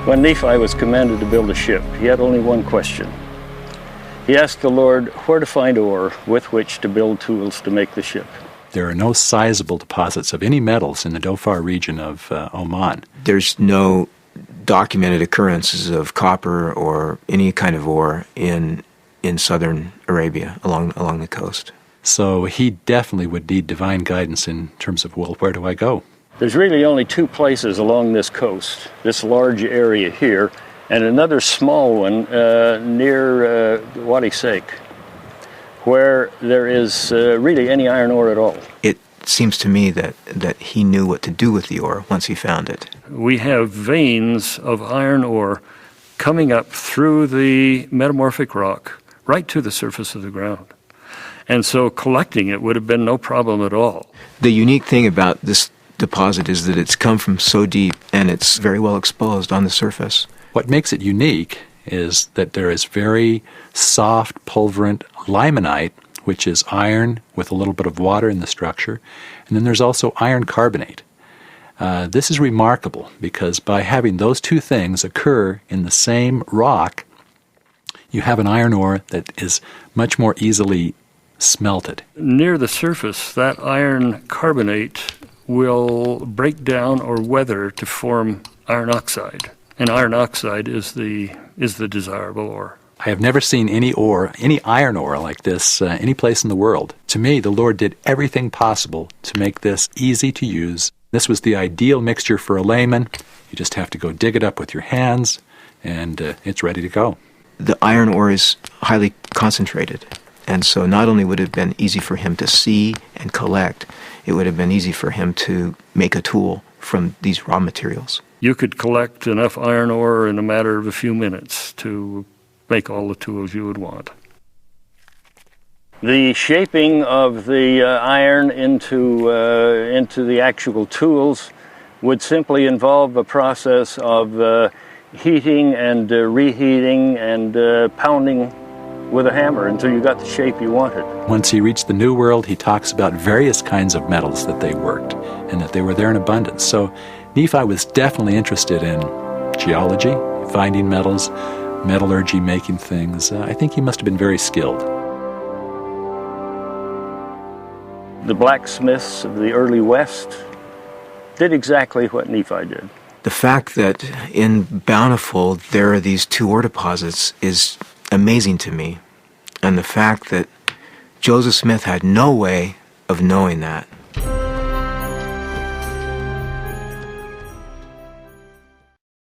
When Nephi was commanded to build a ship, he had only one question. He asked the Lord where to find ore with which to build tools to make the ship. There are no sizable deposits of any metals in the Dhofar region of Oman. There's no documented occurrences of copper or any kind of ore in southern Arabia along the coast. So he definitely would need divine guidance in terms of, well, where do I go? There's really only two places along this coast, this large area here, and another small one near Wadi Sheikh, where there is really any iron ore at all. It seems to me that he knew what to do with the ore once he found it. We have veins of iron ore coming up through the metamorphic rock right to the surface of the ground. And so collecting it would have been no problem at all. The unique thing about this deposit is that it's come from so deep and it's very well exposed on the surface. What makes it unique is that there is very soft, pulverant limonite, which is iron with a little bit of water in the structure, and then there's also iron carbonate. This is remarkable because by having those two things occur in the same rock, you have an iron ore that is much more easily smelted. Near the surface, that iron carbonate will break down or weather to form iron oxide. And iron oxide is the desirable ore. I have never seen any iron ore like this any place in the world. To me, the Lord did everything possible to make this easy to use. This was the ideal mixture for a layman. You just have to go dig it up with your hands, and it's ready to go. The iron ore is highly concentrated, and so not only would it have been easy for him to see and collect, it would have been easy for him to make a tool from these raw materials. You could collect enough iron ore in a matter of a few minutes to make all the tools you would want. The shaping of the iron into the actual tools would simply involve a process of heating and reheating and pounding with a hammer until you got the shape you wanted. Once he reached the New World, he talks about various kinds of metals that they worked and that they were there in abundance. So Nephi was definitely interested in geology, finding metals, metallurgy, making things. I think he must have been very skilled. The blacksmiths of the early West did exactly what Nephi did. The fact that in Bountiful there are these two ore deposits is amazing to me. And the fact that Joseph Smith had no way of knowing that